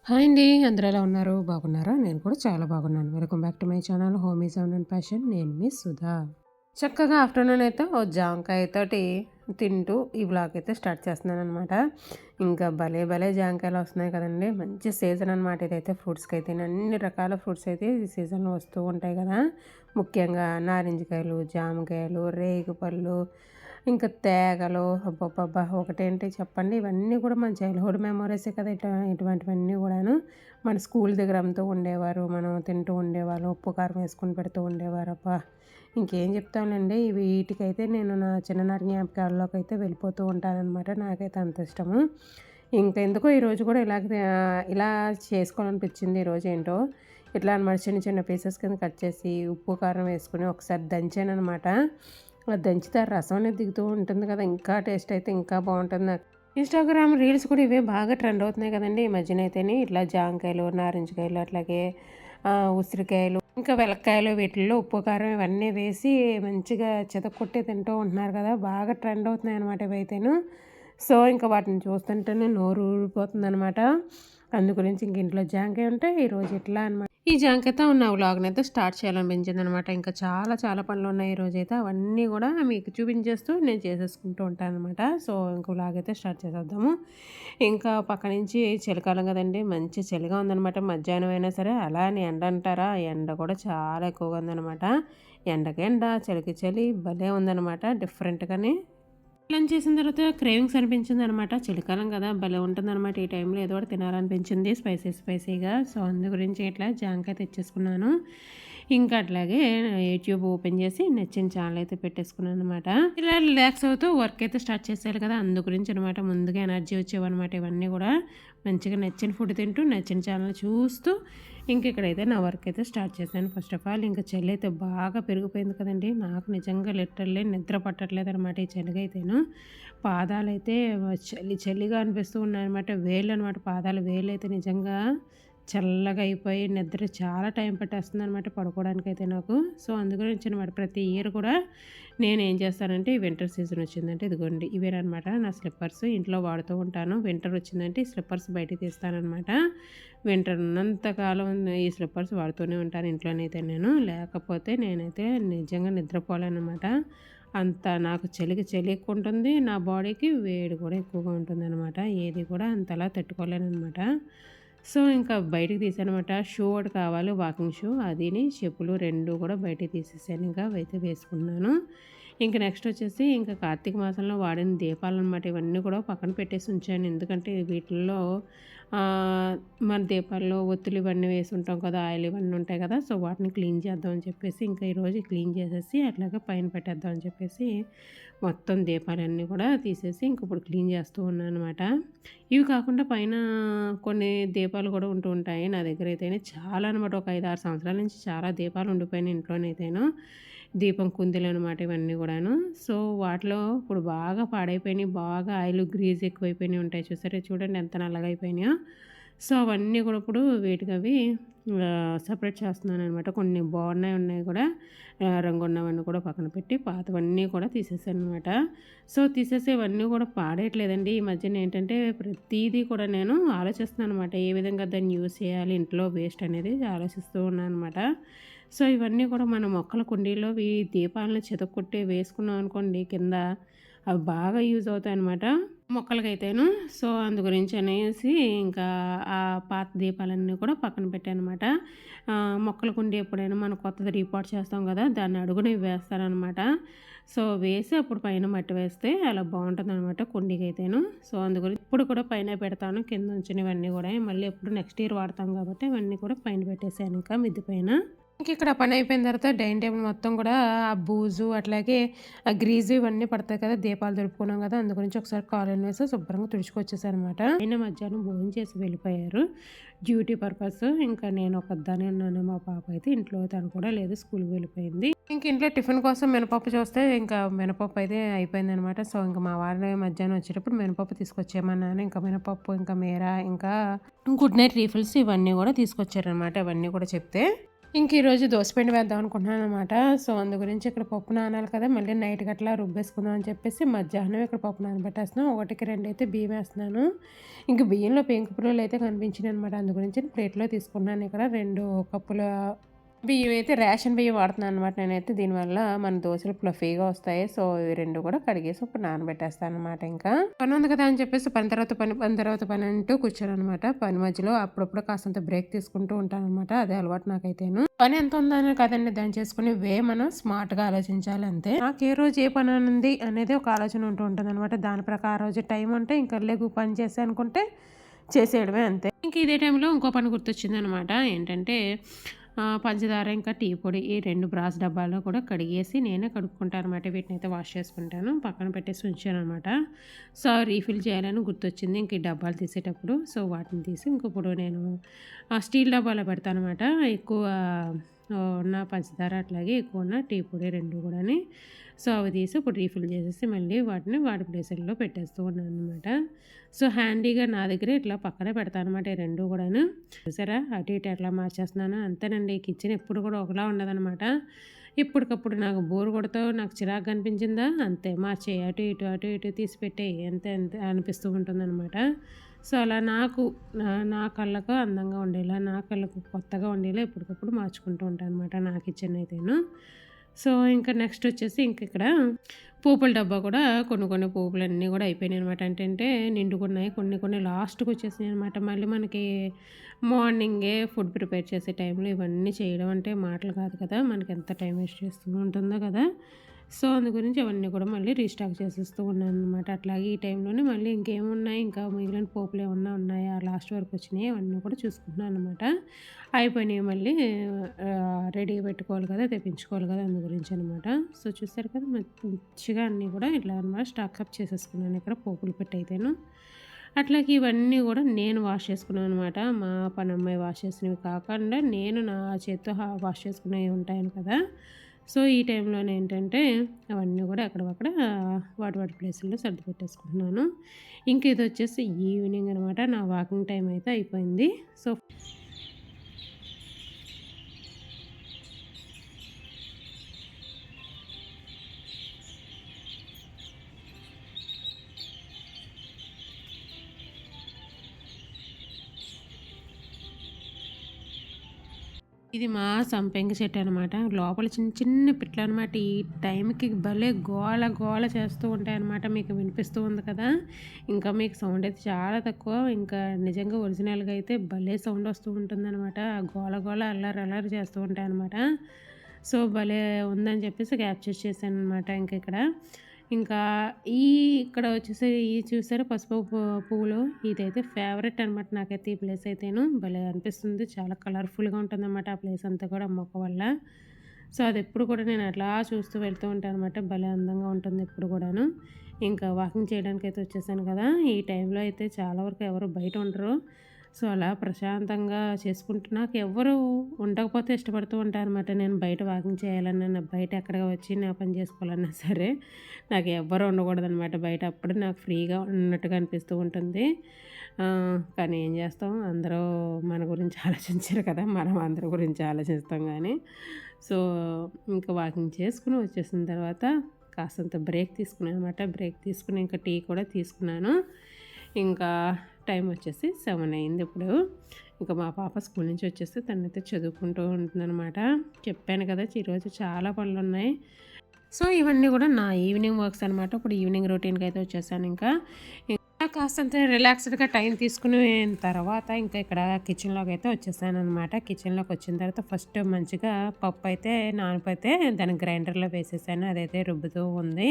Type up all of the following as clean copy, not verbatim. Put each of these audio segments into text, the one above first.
Hi అండి. అందరూ ఎలా ఉన్నారు? బాగున్నారా? నేను కూడా చాలా బాగున్నాను. Welcome back to my channel homie sound and passion. నేను మీ సుధా. చక్కగా ఆఫ్టర్‌నూన్ అయితే ఓ జాంకాయతోటి తింటూ ఈ వ్లాగ్ అయితే స్టార్ట్ చేస్తున్నాననమాట. ఇంకా భలే భలే జాంకాయలు వస్తున్నాయి కదండీ! మంచి సీజన్ అనమాట ఇదైతే ఫ్రూట్స్‌కైతే. అన్ని రకాల ఫ్రూట్స్ అయితే ఈ సీజన్‌లో వస్తూ ఉంటాయి కదా! ముఖ్యంగా నారింజకాయలు, జామకాయలు, రేగుపళ్ళు, ఇంకా తేగలు అబ్బబ్బబ్బా! ఒకటేంటి చెప్పండి. ఇవన్నీ కూడా మన చైల్డ్‌హుడ్ మెమోరీసే కదా! ఇటువంటివన్నీ కూడాను. మన స్కూల్ దగ్గర అమ్ముతూ ఉండేవారు. మనం తింటూ ఉండేవాళ్ళం. ఉప్పు, కారం వేసుకొని పెడుతూ ఉండేవారు. అబ్బా! ఇంకేం చెప్తానులెండి. వీటికైతే నేను నా చిన్ననాటి జ్ఞాపకాల్లోకైతే వెళ్ళిపోతూ ఉంటాననమాట. నాకైతే అంత ఇష్టము. ఇంకెందుకో ఈరోజు కూడా ఇలా చేసుకోవాలనిపించింది ఈరోజేంటో. ఇట్లా అనమాట చిన్న చిన్న పీసెస్ కింద కట్ చేసి, ఉప్పు, కారం వేసుకొని ఒకసారి దంచాననమాట. అది దంచితే ఆ రసం అనేది దిగుతూ ఉంటుంది కదా! ఇంకా టేస్ట్ అయితే ఇంకా బావుంటుంది నాకు. ఇన్‌స్టాగ్రామ్ రీల్స్ కూడా ఇవే బాగా ట్రెండ్ అవుతున్నాయి కదండీ! ఈ మధ్యనైతేని ఇట్లా జాంకాయలు, నారింజకాయలు అట్లాగే ఉసిరికాయలు, ఇంకా వెలక్కాయలు వీటిల్లో ఉప్పు, కారం ఇవన్నీ వేసి మంచిగా చితక్కొట్టి తింటూ ఉంటున్నారు కదా! బాగా ట్రెండ్ అవుతున్నాయన్నమాట ఇవైతేను. సో, ఇంకా వాటిని చూస్తుంటేనే నోరు ఊరిపోతుందనమాట. అందు గురించి ఇంక ఇంట్లో జాంకాయ ఉంటే ఈరోజు ఇట్లా అనమాట. ఈ జాంకాయతో నా వ్లాగ్‌నైతే స్టార్ట్ చేయాలనిపించిందనమాట. ఇంకా చాలా చాలా పనులున్నాయి ఈరోజైతే. అవన్నీ గూడా మీకు చూపించేస్తూ నేను చేసేసుకుంటూ ఉంటాననమాట. సో, ఇంక వ్లాగ్ అయితే స్టార్ట్ చేసేద్దాము. ఇంకా పక్క నుంచి చలికాలం గదండీ! మంచి చలిగా ఉందనమాట. మధ్యాహ్నం అయినా సరే అలా అని ఎండ అంటారా? ఎండ కూడా చాలా ఎక్కువగా ఉందనమాట. ఎండకి ఎండ, చలికి చలి భలే ఉందనమాట డిఫరెంట్‌గానే. లంచ్ చేసిన తర్వాత క్రేవింగ్స్ అనిపించిందనమాట. చలికాలం కదా! భలే ఉంటుందనమాట. ఈ టైంలో ఏదో ఒకటి తినాలనిపించింది స్పైసీగా. సో, అందు గురించి ఇట్లా జాంకాయ తెచ్చేసుకున్నాను. ఇంకా అట్లాగే యూట్యూబ్ ఓపెన్ చేసి నచ్చిన ఛానల్ అయితే పెట్టేసుకున్నాననమాట. ఇలా రిలాక్స్ అవుతూ వర్క్ అయితే స్టార్ట్ చేసేయాలి కదా! అందు గురించి అనమాట. ముందుగా ఎనర్జీ వచ్చేవన్నమాట ఇవన్నీ కూడా. మంచిగా నచ్చిన ఫుడ్ తింటూ, నచ్చిన ఛానల్ చూస్తూ ఇంక ఇక్కడైతే నా వర్క్ అయితే స్టార్ట్ చేశాను. ఫస్ట్ ఆఫ్ ఆల్ ఇంకా చలి అయితే బాగా పెరిగిపోయింది కదండీ! నాకు నిజంగా లిటరల్లీ నిద్ర పట్టట్లేదనమాట ఈ చలికైతేను. పాదాలైతే చలిగా అనిపిస్తూ ఉన్నాయన్నమాట. వేళ్ళనమాట పాదాల వేళ్ళైతే నిజంగా చల్లగా అయిపోయి నిద్ర చాలా టైం పట్టేస్తుందనమాట పడుకోవడానికైతే నాకు. సో, అందు గురించి అనమాట ప్రతి ఇయర్ కూడా నేనేం చేస్తానంటే ఈ వింటర్ సీజన్ వచ్చిందంటే ఇదిగోండి ఇవేననమాట నా స్లిప్పర్స్ ఇంట్లో వాడుతూ ఉంటాను. వింటర్ వచ్చిందంటే ఈ స్లిప్పర్స్ బయటికి తీస్తాననమాట. వింటర్ ఉన్నంత కాలం ఈ స్లిప్పర్స్ వాడుతూనే ఉంటాను ఇంట్లోనైతే నేను. లేకపోతే నేనైతే నిజంగా నిద్రపోలేననమాట. అంత నాకు చలి ఎక్కువ ఉంటుంది. నా బాడీకి వేడి కూడా ఎక్కువగా ఉంటుందనమాట. ఏది కూడా అంతలా తట్టుకోలేననమాట. సో, ఇంకా బయటికి తీసాననమాట. షూ ఒకటి కావాలి వాకింగ్ షూ. అదిని చెప్పులు 2 కూడా బయటికి తీసేసాను ఇంకా. అవైతే వేసుకున్నాను. ఇంక నెక్స్ట్ వచ్చేసి ఇంకా కార్తీక మాసంలో వాడిన దీపాలనమాట. ఇవన్నీ కూడా పక్కన పెట్టేసి ఉంచాను. ఎందుకంటే వీటిల్లో మన దీపాల్లో ఒత్తులు ఇవన్నీ వేసుంటాం కదా! ఆయిల్ ఇవన్నీ ఉంటాయి కదా! సో, వాటిని క్లీన్ చేద్దాం అని చెప్పేసి ఇంకా ఈరోజు క్లీన్ చేసేసి అట్లాగే పైన పెట్టేద్దాం అని చెప్పేసి మొత్తం దీపాలన్నీ కూడా తీసేసి ఇంక ఇప్పుడు క్లీన్ చేస్తూ ఉన్నాననమాట. ఇవి కాకుండా పైన కొన్ని దీపాలు కూడా ఉంటూ ఉంటాయి. నా దగ్గర అయితేనే చాలా అనమాట. ఒక 5, 6 సంవత్సరాల నుంచి చాలా దీపాలు ఉండిపోయినాయి ఇంట్లోనైతేను. దీపం కుందులనమాట ఇవన్నీ గూడాను. సో, వాటిలో ఇప్పుడు బాగా పాడైపోయినాయి. బాగా ఆయిల్, గ్రీజ్ ఎక్కువైపోయినాయి ఉంటాయి చూసారా? చూడండి ఎంత నల్లగా అయిపోయినాయో. సో, అవన్నీ కూడా ఇప్పుడు వేటికవి సెపరేట్ చేస్తున్నాననమాట. కొన్ని బాగున్నాయి ఉన్నాయి కూడా రంగున్నవన్నీ కూడా పక్కన పెట్టి పాతవన్నీ కూడా తీసేసాననమాట. సో, తీసేసేవన్నీ కూడా పాడేయట్లేదండి. ఈ మధ్యన ఏంటంటే ప్రతీదీ కూడా నేను ఆలోచిస్తున్నాననమాట. ఏ విధంగా దాన్ని యూజ్ చేయాలి ఇంట్లో వేస్ట్ అనేది ఆలోచిస్తూ ఉన్నాననమాట. సో, ఇవన్నీ కూడా మన మొక్కల కుండీలోవి దీపాలను చితక్కొట్టి వేసుకున్నాం అనుకోండి కింద, అవి బాగా యూజ్ అవుతాయన్నమాట మొక్కలకైతేను. సో, అందు గురించి అనేసి ఇంకా ఆ పాత దీపాలన్నీ కూడా పక్కన పెట్టాననమాట. మొక్కల కుండీ ఎప్పుడైనా మనం కొత్తది రీపాట్ చేస్తాం కదా! దాన్ని అడుగున ఇవి వేస్తాననమాట. సో, వేసి అప్పుడు పైన మట్టి వేస్తే అలా బావుంటుందనమాట కుండీకైతేను. సో, అందు గురించి ఇప్పుడు కూడా పైనే పెడతాను. కింద ఉంచినవన్నీ కూడా మళ్ళీ ఎప్పుడు నెక్స్ట్ ఇయర్ వాడతాం కాబట్టి అవన్నీ కూడా పైన పెట్టేసాను ఇంకా మిద్ది పైన. ఇంకిక్కడ పనయిపోయిన తర్వాత డైనింగ్ టేబుల్ మొత్తం గూడా ఆ బూజు, అట్లాగే ఆ గ్రీజు ఇవన్నీ పడతాయి కదా! దీపాలు దులుపుకున్నాం గదా! అందు గురించి ఒకసారి కాలన్ వేసి శుభ్రంగా తుడుచుకొచ్చేసాననమాట. ఆయన మధ్యాహ్నం భోంచేసి వెళ్ళిపోయారు. Duty purpose. ఇంకా నేను ఒక్కదాన్నే ఉన్నాను. మా పాప అయితే ఇంట్లో తను కూడా లేదు. స్కూల్‌కి వెళ్ళిపోయింది. ఇంక ఇంట్లో టిఫిన్ కోసం మినపప్పు చూస్తే ఇంకా మినపప్పు అయితే అయిపోయిందనమాట. సో, ఇంక మా వారు మధ్యాహ్నం వచ్చేటప్పుడు మినపప్పు తీసుకొచ్చేయమన్నాను. ఇంకా మినపప్పు, ఇంకా మీర, ఇంకా గుడ్ నైట్ రీఫిల్స్ ఇవన్నీ గూడా తీసుకొచ్చారనమాట. అవన్నీ కూడా చెప్తే ఇంక ఈరోజు దోసపిండి వేద్దాం అనుకుంటున్నాననమాట. సో, అందు గురించి ఇక్కడ పప్పు నానాలి కదా! మళ్ళీ నైట్‌కి అట్లా రుబ్బేసుకుందాం అని చెప్పేసి మధ్యాహ్నం ఇక్కడ పప్పు నానబెట్టేస్తున్నాను. 1కి 2 అయితే బియ్యమేస్తున్నాను. ఇంక బియ్యంలో పెంకు పురుగులయితే కనిపించినాయనమాట. అందు గురించి ప్లేట్‌లో తీసుకున్నాను ఇక్కడ 2 కప్పుల బియ్యం అయితే రేషన్ బియ్యం వాడుతున్నాను అనమాట నేనైతే. దీనివల్ల మన దోసలు ఫ్లఫీగా వస్తాయి. సో, ఇవి 2 కూడా కడిగేసి ఇప్పుడు నానబెట్టేస్తాననమాట ఇంకా. పనుంది కదా అని చెప్పేసి పని తర్వాత పని, పని తర్వాత పని అంటూ కూర్చోననమాట. పని మధ్యలో అప్పుడప్పుడు కాస్తంత బ్రేక్ తీసుకుంటూ ఉంటాననమాట. అదే అలవాటు నాకైతేను. పని ఎంత ఉందని కదండీ దాన్ని చేసుకుని మనం స్మార్ట్‌గా ఆలోచించాలి అంతే. నాకు ఏ రోజు ఏ పని ఉంది అనేది ఒక ఆలోచన ఉంటూ ఉంటుందనమాట. దాని ప్రకారం ఆ రోజు టైం ఉంటే ఇంక లెగు పని చేశా అనుకుంటే చేసేయడమే అంతే. ఇంక ఇదే టైంలో ఇంకో పని గుర్తొచ్చిందనమాట. ఏంటంటే పంచదార ఇంకా టీ పొడి ఈ 2 బ్రాస్ డబ్బాలో కూడా కడిగేసి నేనే కడుక్కుంటాననమాట. వీటినైతే వాష్ చేసుకుంటాను. పక్కన పెట్టేసి ఉంచాననమాట. సో, రీఫిల్ చేయాలని గుర్తొచ్చింది ఇంక ఈ డబ్బాలు తీసేటప్పుడు. సో, వాటిని తీసి ఇంకిప్పుడు నేను స్టీల్ డబ్బాలో పెడతాననమాట. ఎక్కువ ఉన్న పంచదార అట్లాగే ఎక్కువ ఉన్న టీ పొడి 2 కూడాని. సో, అవి తీసి ఇప్పుడు రీఫిల్ చేసేసి మళ్ళీ వాటిని వాటి ప్లేసుల్లో పెట్టేస్తూ ఉన్నాననమాట. సో, హ్యాండీగా నా దగ్గర ఇట్లా పక్కనే పెడతాననమాట ఈ 2 కూడాను. చూసారా అటు ఇటు ఎట్లా మార్చేస్తున్నాను అంతేనండి. కిచెన్ ఎప్పుడు కూడా ఒకలా ఉండదనమాట. ఎప్పటికప్పుడు నాకు బోర్ కొడతో నాకు చిరాకుగా అనిపించిందా అంతే మార్చేయి అటు ఇటు అటు ఇటు తీసి పెట్టేయి అంతే అంతే అనిపిస్తూ ఉంటుందన్నమాట. సో, అలా నాకు నా కళ్ళకు అందంగా ఉండేలా, నా కళ్ళకు కొత్తగా ఉండేలా ఎప్పటికప్పుడు మార్చుకుంటూ ఉంటాననమాట నా కిచెన్ అయితేను. సో, ఇంకా నెక్స్ట్ వచ్చేసి ఇక్కడ పోపుల డబ్బా కూడా కొన్ని పోపులన్నీ కూడా అయిపోయినాయనమాట. ఏంటంటే నిండుగున్నాయి. కొన్ని లాస్ట్‌కి వచ్చేసినాయనమాట. మళ్ళీ మనకి మార్నింగే ఫుడ్ ప్రిపేర్ చేసే టైంలో ఇవన్నీ చేయడం అంటే మాటలు కాదు కదా! మనకి ఎంత టైం వేస్ట్ చేస్తూ ఉంటుందో కదా! సో, అందు గురించి అవన్నీ కూడా మళ్ళీ రీస్టాక్ చేసేస్తూ ఉన్నాననమాట. అట్లాగే ఈ టైంలోనే మళ్ళీ ఇంకేమున్నాయి, ఇంకా మిగిలిన పోపులు ఏమన్నా ఉన్నాయా, లాస్ట్ వరకు వచ్చినాయి అవన్నీ కూడా చూసుకుంటున్నాను అనమాట. అయిపోయినాయి మళ్ళీ రెడీగా పెట్టుకోవాలి కదా! తెప్పించుకోవాలి కదా! అందు గురించి అనమాట. సో, చూసారు కదా! మంచిగా అన్నీ కూడా ఇట్లా అనమాట స్టాకప్ చేసేసుకున్నాను ఇక్కడ పోపులు పెట్టయితేను. అట్లాగే ఇవన్నీ కూడా నేను వాష్ చేసుకున్నాను అనమాట. మా పనమ్మాయి వాష్ చేసినవి కాకుండా నేను నా చేత్తో వాష్ చేసుకునేవి ఉంటాను కదా! సో, ఈ టైంలోనేంటంటే అవన్నీ కూడా ఎక్కడివక్కడ వాటి ప్లేసుల్లో సర్ది పెట్టేసుకుంటున్నాను. ఇంక ఇదొచ్చేసి ఈవినింగ్ అనమాట. నా వాకింగ్ టైం అయితే అయిపోయింది. సో, ఇది మా సంపెంగ చెట్టు అనమాట. లోపల చిన్న చిన్న పిట్లనమాట. ఈ టైంకి భలే గోల గోల చేస్తూ ఉంటాయనమాట. మీకు వినిపిస్తూ ఉంది కదా! ఇంకా మీకు సౌండ్ అయితే చాలా తక్కువ. ఇంకా నిజంగా ఒరిజినల్‌గా అయితే భలే సౌండ్ వస్తూ ఉంటుందనమాట. ఆ గోల గోల అల్లరి అల్లరి చేస్తూ ఉంటాయనమాట. సో, భలే ఉందని చెప్పేసి క్యాప్చర్ చేశాననమాట ఇక్కడ. ఇంకా ఈ ఇక్కడ వచ్చేసి చూసారా పసుపు పువ్వులు ఇదైతే ఫేవరెట్ అనమాట నాకైతే ఈ ప్లేస్ అయితేను. భలే అనిపిస్తుంది. చాలా కలర్‌ఫుల్‌గా ఉంటుందన్నమాట ఆ ప్లేస్ అంతా కూడా మొక్క వల్ల. సో, అదెప్పుడు కూడా నేను అట్లా చూస్తూ వెళ్తూ ఉంటాననమాట. భలే అందంగా ఉంటుంది ఎప్పుడు కూడాను. ఇంకా వాకింగ్ చేయడానికైతే వచ్చేసాను కదా! ఈ టైంలో అయితే చాలా వరకు ఎవరు బయట ఉండరు. సో, అలా ప్రశాంతంగా చేసుకుంటూ నాకెవ్వరు ఉండకపోతే ఇష్టపడుతూ ఉంటాననమాట. నేను బయట వాకింగ్ చేయాలన్నా, బయట ఎక్కడ వచ్చి నా పని చేసుకోవాలన్నా సరే, నాకు ఎవ్వరు ఉండకూడదనమాట బయట. అప్పుడు నాకు ఫ్రీగా ఉన్నట్టుగా అనిపిస్తూ ఉంటుంది. కానీ ఏం చేస్తాం అందరూ మన గురించి ఆలోచించరు కదా! మనం అందరి గురించి ఆలోచిస్తాం గానీ. సో, ఇంకా వాకింగ్ చేసుకొని వచ్చేసిన తర్వాత కాస్తంత బ్రేక్ తీసుకున్నాననమాట. బ్రేక్ తీసుకుని ఇంకా టీ కూడా తీసుకున్నాను. ఇంకా టైం వచ్చేసి 7 అయింది ఇప్పుడు. ఇంకా మా పాప స్కూల్ నుంచి వచ్చేస్తే తనైతే చదువుకుంటూ ఉంటుందన్నమాట. చెప్పాను కదా! ఈరోజు చాలా పనులున్నాయి. సో, ఇవన్నీ కూడా నా ఈవినింగ్ వర్క్స్ అనమాట. ఇప్పుడు ఈవినింగ్ రొటీన్‌కి అయితే వచ్చేసాను ఇంకా. కాస్తంత రిలాక్స్డ్‌గా టైం తీసుకుని తర్వాత ఇంకా ఇక్కడ కిచెన్‌లోకి అయితే వచ్చేసాననమాట. కిచెన్‌లోకి వచ్చిన తర్వాత ఫస్ట్ మంచిగా పప్పు అయితే నానబెడితే దాన్ని గ్రైండర్‌లో వేసేసాను. అదైతే రుబ్బుతూ ఉంది.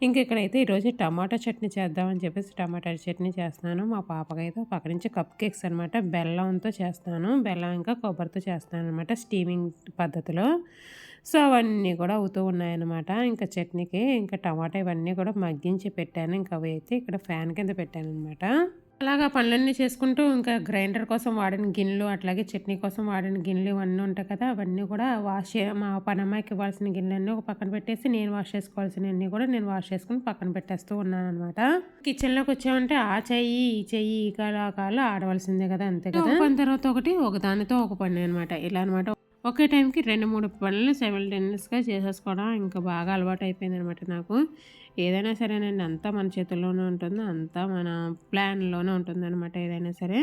ఇంక ఇక్కడైతే ఈరోజు టమాటా చట్నీ చేద్దామని చెప్పేసి టమాటా చట్నీ చేస్తున్నాను. మా పాపకైతే పక్క నుంచి కప్ కేక్స్ అనమాట. బెల్లంతో చేస్తాను. బెల్లం ఇంకా కొబ్బరితో చేస్తాననమాట స్టీమింగ్ పద్ధతిలో. సో, అవన్నీ కూడా అవుతూ ఉన్నాయన్నమాట. ఇంకా చట్నీకి ఇంకా టమాటా ఇవన్నీ కూడా మగ్గించి పెట్టాను. ఇంకా అవి అయితే ఇక్కడ ఫ్యాన్ కింద పెట్టాననమాట. అలాగా పనులన్నీ చేసుకుంటూ ఇంకా గ్రైండర్ కోసం వాడిన గిన్నెలు, అట్లాగే చట్నీ కోసం వాడిన గిన్నెలు ఇవన్నీ ఉంటాయి కదా! అవన్నీ కూడా మా పనమ్మాయికి ఇవ్వాల్సిన గిన్నెలన్నీ ఒక పక్కన పెట్టేసి, నేను వాష్ చేసుకోవాల్సినవన్నీ కూడా నేను వాష్ చేసుకొని పక్కన పెట్టేస్తూ ఉన్నాననమాట. కిచెన్‌లోకి వచ్చామంటే ఆ చెయ్యి, ఈ చెయ్యి, ఈ కాలు, ఆ కాలు ఆడవలసిందే కదా! అంతే కదా! ఒక పని తర్వాత ఒకటి, ఒకదానితో ఒక పని అనమాట. ఇలా అనమాట. ఒకే టైంకి 2, 3 పనులు సైమల్టేనియస్‌గా చేసేసుకోవడం ఇంకా బాగా అలవాటయిపోయిందనమాట నాకు. ఏదైనా సరేనండి అంతా మన చేతుల్లోనే ఉంటుంది. అంతా మన ప్లాన్‌లోనే ఉంటుందనమాట ఏదైనా సరే.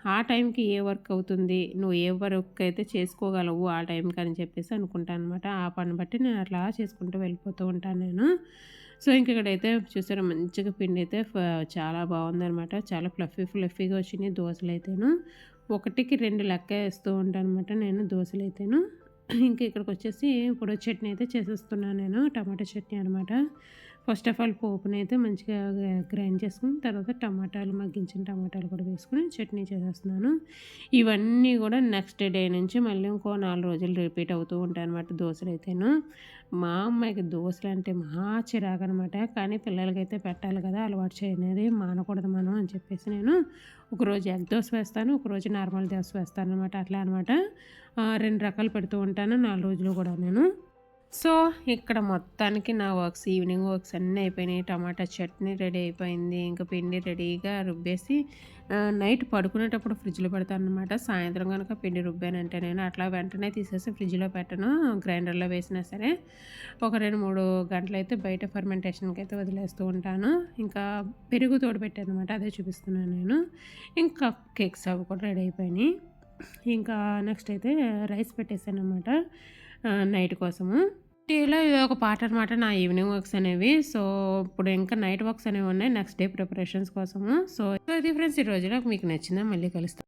ఆ టైంకి ఏ వర్క్ అవుతుంది, నువ్వు ఏ వర్క్ అయితే చేసుకోగలవు ఆ టైంకి అని చెప్పేసి అనుకుంటాననమాట. ఆ పని బట్టి నేను అట్లా చేసుకుంటూ వెళ్ళిపోతూ ఉంటాను నేను. సో, ఇంక ఇక్కడైతే చూసారా మంచిగా పిండైతే చాలా బావుందనమాట. చాలా ఫ్లఫీగా వచ్చినియి దోసలైతేను. ఒకటికి 2 లెక్క ఏస్తూ ఉంటాననమాట నేను దోసలైతేను. ఇంక ఇక్కడికొచ్చేసి ఇప్పుడు చట్నీ అయితే చేసేస్తున్నాను నేను. టమాటా చట్నీ అనమాట. ఫస్ట్ ఆఫ్ ఆల్ పోపునైతే మంచిగా గ్రైండ్ చేసుకొని తర్వాత టమాటాలు మగ్గించిన టమాటాలు కూడా వేసుకొని చట్నీ చేసేస్తున్నాను. ఇవన్నీ కూడా నెక్స్ట్ డే నుంచి మళ్ళీ ఇంకో 4 రోజులు రిపీట్ అవుతూ ఉంటాయనమాట దోసలైతేను. మా అమ్మాయికి దోసలంటే మహా చిరాకనమాట. కానీ పిల్లలకైతే పెట్టాలి కదా! అలవాటు చేయనేది మానకూడదు మనం అని చెప్పేసి నేను ఒకరోజు ఎగ్ దోస వేస్తాను. ఒకరోజు నార్మల్ దోస వేస్తాననమాట. అట్లా అనమాట. 2 రకాలు పెడుతూ ఉంటాను 4 రోజులు కూడా నేను. సో, ఇక్కడ మొత్తానికి నా వర్క్స్ ఈవినింగ్ వర్క్స్ అన్నీ అయిపోయినాయి. టమాటా చట్నీ రెడీ అయిపోయింది. ఇంక పిండి రెడీగా రుబ్బేసి నైట్ పడుకునేటప్పుడు ఫ్రిడ్జ్‌లో పెడతాననమాట. సాయంత్రం గనక పిండి రుబ్బానంటే నేను అట్లా వెంటనే తీసేసి ఫ్రిడ్జ్‌లో పెట్టను. గ్రైండర్‌లో వేసినా సరే ఒక 2, 3 గంటలైతే బయట ఫర్మెంటేషన్‌కైతే వదిలేస్తూ ఉంటాను. ఇంకా పెరుగు తోడుపెట్టాననమాట. అదే చూపిస్తున్నాను నేను. ఇంకా కేక్స్ అవి కూడా రెడీ అయిపోయినాయి. ఇంకా నెక్స్ట్ అయితే రైస్ పెట్టేసాననమాట నైట్ కోసము. ఇలా ఇదొక పార్ట్ అనమాట నా ఈవినింగ్ వర్క్స్ అనేవి. సో, ఇప్పుడు ఇంకా నైట్ వర్క్స్ అనేవి ఉన్నాయి నెక్స్ట్ డే ప్రిపరేషన్స్ కోసము. సో, ఇది ఫ్రెండ్స్ ఈ రోజులో మీకు నచ్చిందా? మళ్ళీ కలుస్తాను.